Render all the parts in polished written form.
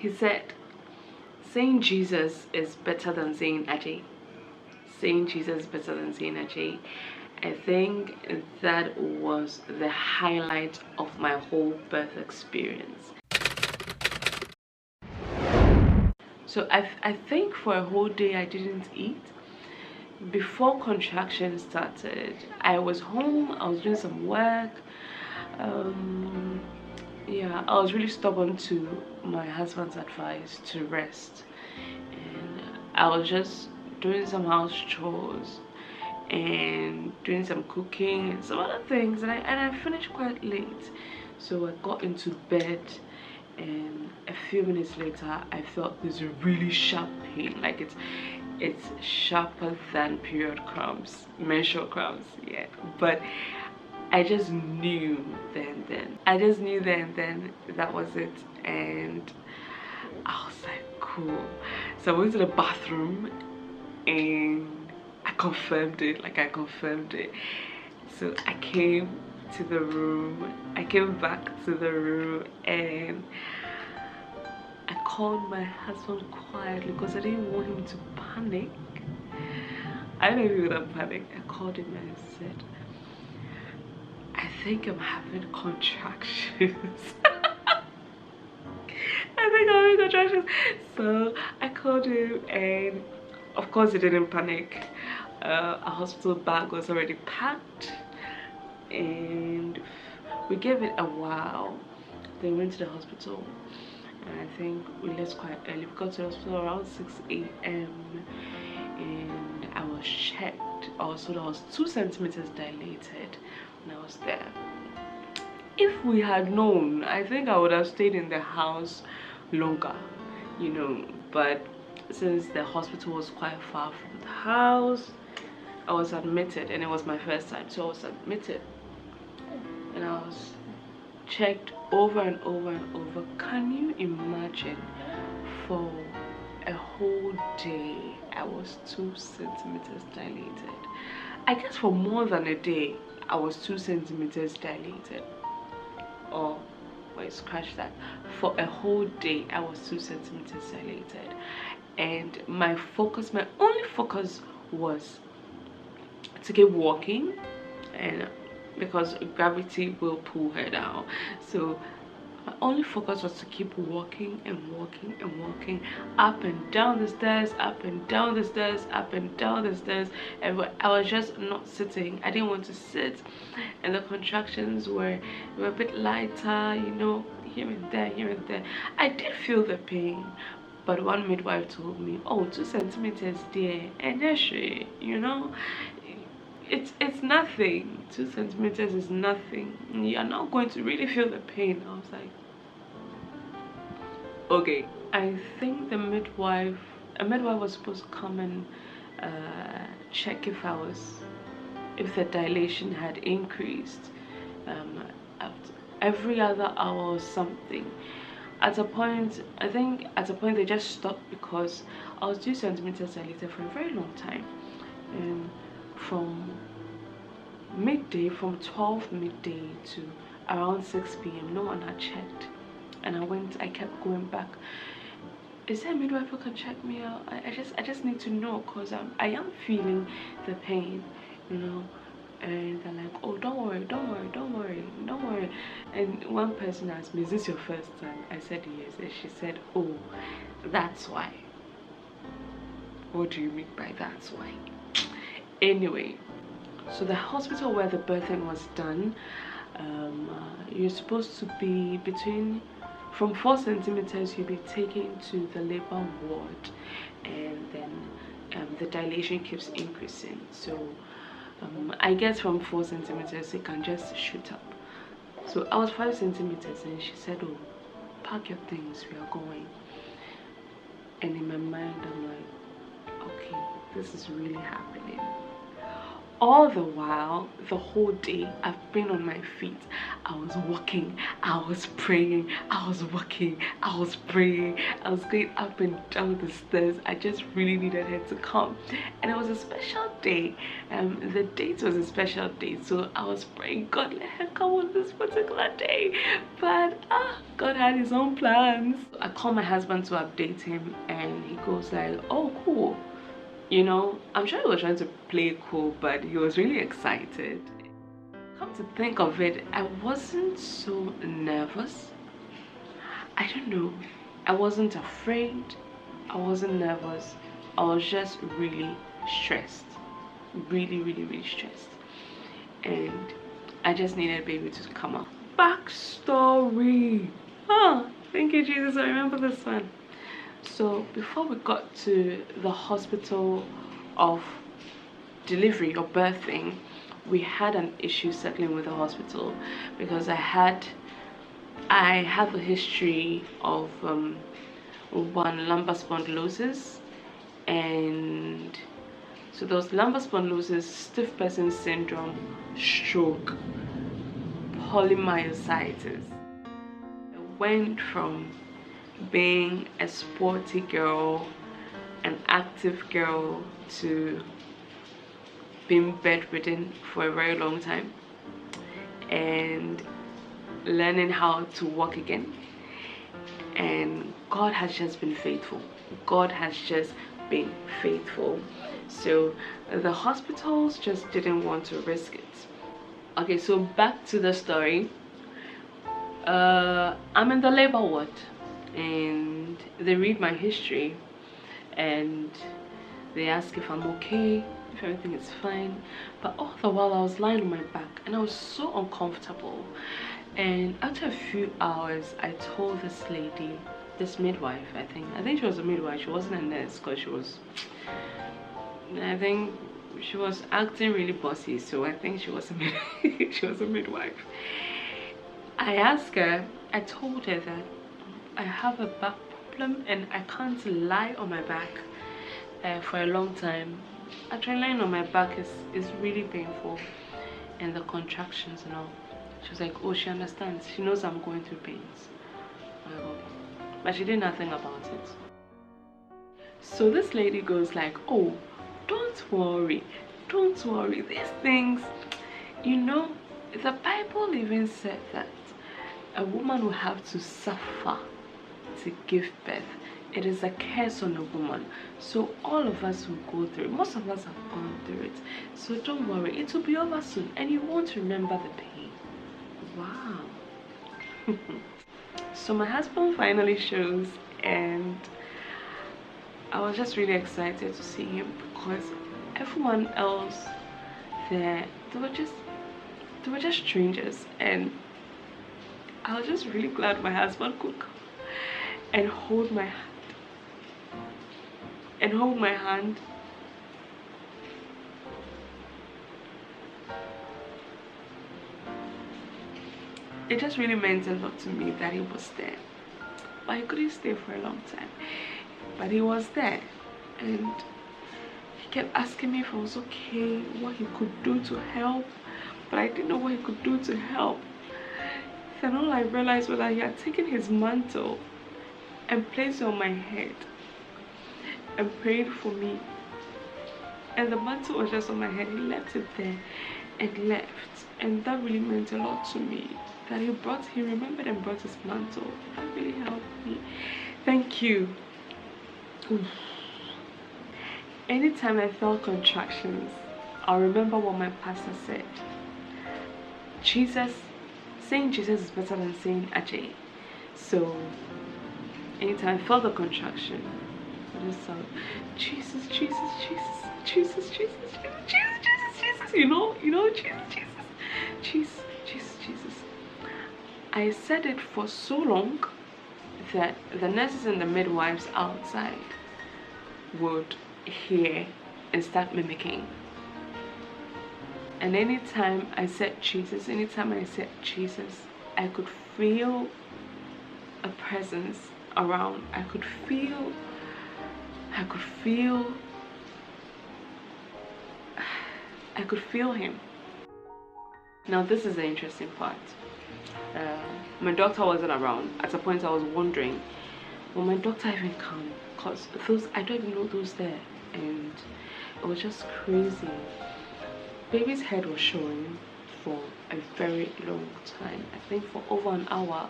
He said, saying Jesus is better than saying Ajay. Saying Jesus is better than saying Ajay. I think that was the highlight of my whole birth experience. So I think for a whole day I didn't eat. Before contraction started, I was home, I was doing some work. Yeah, I was really stubborn to my husband's advice to rest, and I was just doing some house chores and doing some cooking and some other things, and I finished quite late. So I got into bed, and a few minutes later I felt this really sharp pain, like it's sharper than period cramps, menstrual cramps. Yeah, but I just knew then. I just knew then that was it, and I was like, cool. So I went to the bathroom and I confirmed it. Like, I confirmed it. So I came to the room. I came back to the room and I called my husband quietly because I didn't want him to panic. I don't know if he would have panicked. I called him and I said, I think I'm having contractions. I think I'm having contractions. So I called him, and of course he didn't panic. A hospital bag was already packed, and we gave it a while. Then we went to the hospital, and I think we left quite early. We got to the hospital around 6 a.m. and I was checked. Also, I was 2 centimeters dilated when I was there. If we had known, I think I would have stayed in the house longer, you know, but since the hospital was quite far from the house, I was admitted, and it was my first time, so I was admitted and I was checked over and over and over. Can you imagine? For a whole day I was 2 centimeters dilated. I guess for more than a day I was 2 centimeters dilated. Or wait, scratch that. For a whole day I was 2 centimeters dilated, and my only focus was to keep walking, and because gravity will pull her down, so my only focus was to keep walking and walking and walking up and down the stairs, up and down the stairs, up and down the stairs. And I was just not sitting. I didn't want to sit, and the contractions were a bit lighter, you know, here and there, here and there. I did feel the pain, but one midwife told me, oh, 2 centimeters there, and yes, you know, it's nothing. 2 centimeters is nothing. You're not going to really feel the pain. I was like, okay. I think a midwife was supposed to come and check if the dilation had increased after every other hour or something. I think at a point they just stopped because I was 2 centimeters dilated for a very long time, and from 12 midday to around 6 p.m. no one had checked, and I kept going back. Is there a midwife who can check me out? I just need to know, because I am feeling the pain, you know. And they're like, oh, don't worry. And one person asked me, is this your first time? I said yes, and she said, oh, that's why. What do you mean by that's why? Anyway, so the hospital where the birthing was done, you're supposed to be from 4 centimeters, you'll be taken to the labor ward, and then the dilation keeps increasing. So I guess from 4 centimeters it can just shoot up. So I was 5 centimeters, and she said, oh, pack your things, we are going. And in my mind I'm like, okay, this is really happening. All the while, the whole day, I've been on my feet. I was walking, I was praying, I was walking, I was praying, I was going up and down the stairs. I just really needed her to come. And it was a special day. The date was a special day. So I was praying, God, let her come on this particular day. But God had his own plans. I called my husband to update him, and he goes like, oh, cool. You know, I'm sure he was trying to play cool, but he was really excited. Come to think of it, I wasn't so nervous. I don't know. I wasn't afraid. I wasn't nervous. I was just really stressed. Really, really, really stressed. And I just needed baby to come out. Backstory. Thank you, Jesus. I remember this one. So before we got to the hospital of delivery or birthing, we had an issue settling with the hospital because I have a history of one, lumbar spondylosis, and so there was lumbar spondylosis, stiff person syndrome, stroke, polymyositis. I went from being a sporty girl, an active girl, to being bedridden for a very long time and learning how to walk again. And God has just been faithful. God has just been faithful. So the hospitals just didn't want to risk it. Okay, so back to the story. I'm in the labor ward, and they read my history and they ask if I'm okay, if everything is fine. But all the while I was lying on my back and I was so uncomfortable. And after a few hours, I told this lady, this midwife, I think she was a midwife. She wasn't a nurse because I think she was acting really bossy, so I think she was a midwife. I asked her, I told her that I have a back problem and I can't lie on my back for a long time. Actually, lying on my back is really painful, and the contractions and all. She was like, oh, she understands. She knows I'm going through pains. But she did nothing about it. So this lady goes like, oh, don't worry. These things, you know, the Bible even said that a woman will have to suffer to give birth. It is a curse on a woman. So all of us will go through it. Most of us have gone through it. So don't worry, it will be over soon and you won't remember the pain. Wow. So my husband finally shows, and I was just really excited to see him because everyone else there, they were just strangers, and I was just really glad my husband could come and hold my hand. It just really meant a lot to me that he was there. But he couldn't stay for a long time. But he was there, and he kept asking me if I was okay, what he could do to help. But I didn't know what he could do to help. Then all I realized was that he had taken his mantle and placed it on my head and prayed for me. And the mantle was just on my head. He left it there and left. And that really meant a lot to me. That he remembered and brought his mantle. That really helped me. Thank you. Oof. Anytime I felt contractions, I'll remember what my pastor said. Saying Jesus is better than saying Ajay. So anytime I felt the contraction, I just thought, Jesus, Jesus, Jesus, Jesus, Jesus, Jesus, Jesus, Jesus, Jesus, you know, Jesus, Jesus, Jesus, Jesus, Jesus. I said it for so long that the nurses and the midwives outside would hear and start mimicking. And anytime I said Jesus, I could feel a presence around. I could feel I could feel him. Now this is the interesting part. My doctor wasn't around. At a point I was wondering, will my doctor even come? Because those, I don't even know those there. And it was just crazy. Baby's head was showing for a very long time. I think for over an hour,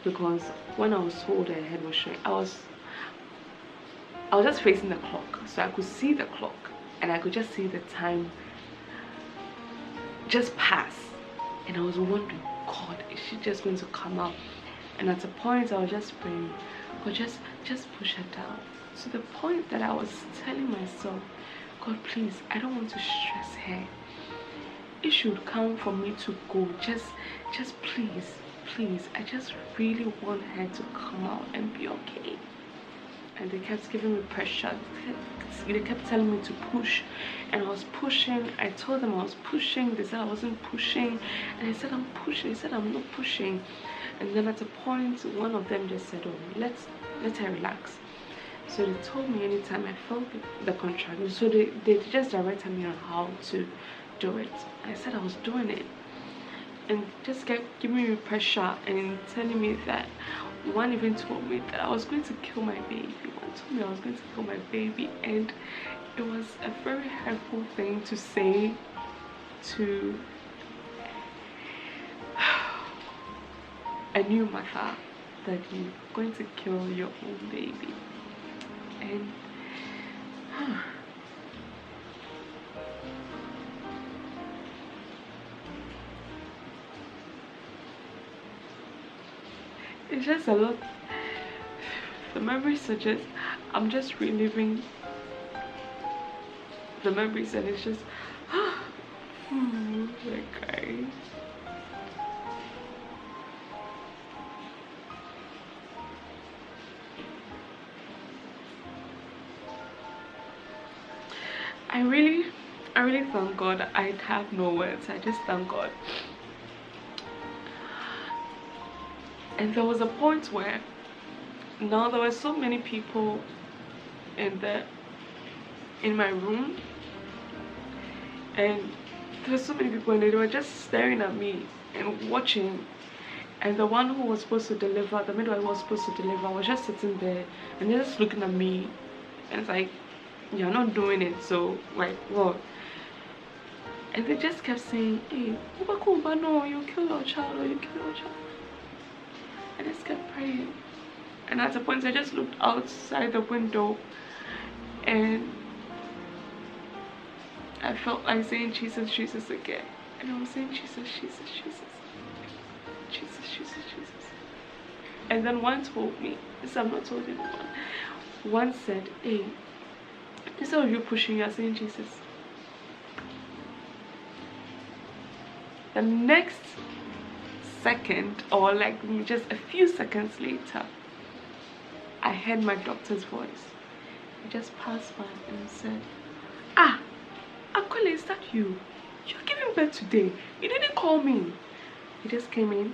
because when I was told her head was showing, I was just facing the clock, so I could see the clock and I could just see the time just pass. And I was wondering, God, is she just going to come out? And at a point I was just praying, God, just push her down, to the point that I was telling myself, God, please, I don't want to stress her. It should come for me to go. Just please, I just really want her to come out and be okay. And they kept giving me pressure. They kept telling me to push, and I was pushing. I told them I was pushing. They said I wasn't pushing, and I said I'm pushing. They said I'm not pushing. And then at a point, one of them just said, "Oh, let her relax." So they told me anytime I felt the contraction, so they just directed me on how to do it. I said I was doing it, and just kept giving me pressure and telling me that, one even told me that I was going to kill my baby. One told me I was going to kill my baby, and it was a very hurtful thing to say to a new mother, that you're going to kill your own baby. And it's just a lot. The memories are just, I'm just reliving the memories, and it's just okay. I really thank God. I have no words. I just thank God. And there was a point where, now there were so many people in my room, and there were so many people, and they were just staring at me and watching. And the one who was supposed to deliver, the midwife who was supposed to deliver, was just sitting there and they're just looking at me, and it's like, you're not doing it, so like what? And they just kept saying, hey, no, you kill your child, or you kill your child. I just kept praying. And at a point I just looked outside the window, and I felt like saying Jesus, Jesus again. And I was saying Jesus, Jesus, Jesus, Jesus, Jesus, Jesus. And then one told me, this I've not told anyone, one said, hey, instead of you pushing, you're saying Jesus. The next second, or like just a few seconds later, I heard my doctor's voice. He just passed by and said, ah, Akole, is that you? You're giving birth today. You didn't call me. He just came in,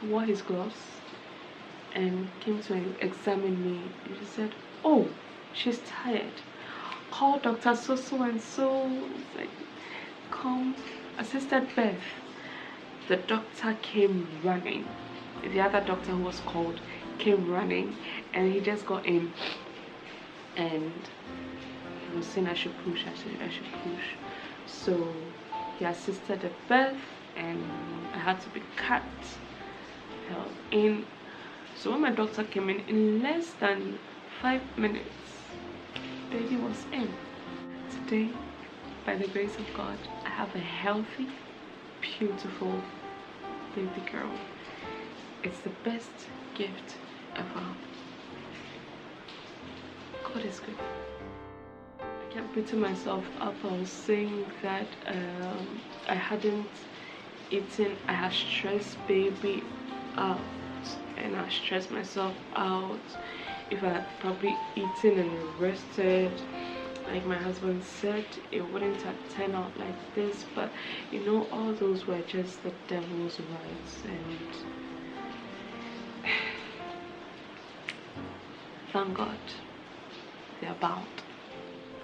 wore his gloves, and came to examine me. And he said, oh, she's tired. Call Dr. So and so. It's like, come, assisted birth. The doctor came running. The other doctor who was called came running, and he just got in, and he was saying I should push, I should push. So he assisted the birth, and I had to be cut, held in. So when my doctor came in less than 5 minutes, baby was in. Today, by the grace of God, I have a healthy, beautiful baby girl. It's the best gift ever. God is good. I kept beating myself up. I was saying that I hadn't eaten. I had stressed baby out, and I stressed myself out. If I had probably eaten and rested, like my husband said, it wouldn't have turned out like this. But you know, all those were just the devil's words, and thank God they're bound.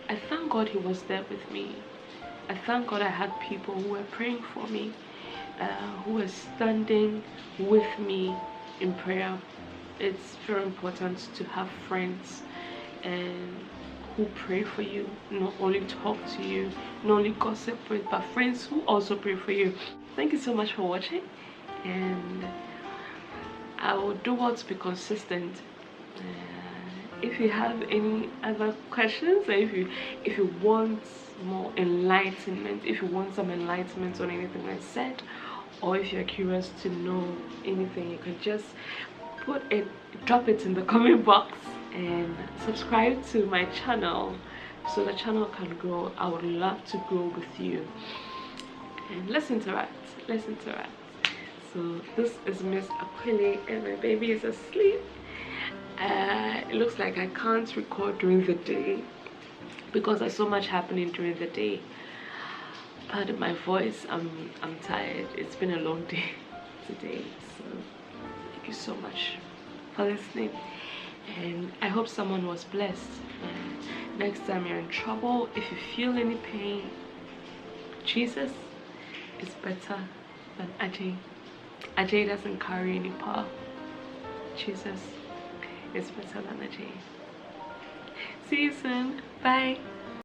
I thank God he was there with me. I thank God I had people who were praying for me, who were standing with me in prayer. It's very important to have friends and who pray for you, not only talk to you, not only gossip with, but friends who also pray for you. Thank you so much for watching, and I will do well to be consistent. If you have any other questions, or if you want more enlightenment, if you want some enlightenment on anything I said, or if you're curious to know anything, you can just drop it in the comment box, and subscribe to my channel so the channel can grow. I would love to grow with you, and let's interact. So this is Miss Aquile, and my baby is asleep. It looks like I can't record during the day because there's so much happening during the day. Pardon my voice, I'm tired. It's been a long day today, so thank you so much for listening, and I hope someone was blessed. And next time you're in trouble, if you feel any pain, Jesus is better than Ajay. Ajay doesn't carry any power. Jesus is better than Ajay. See you soon. Bye.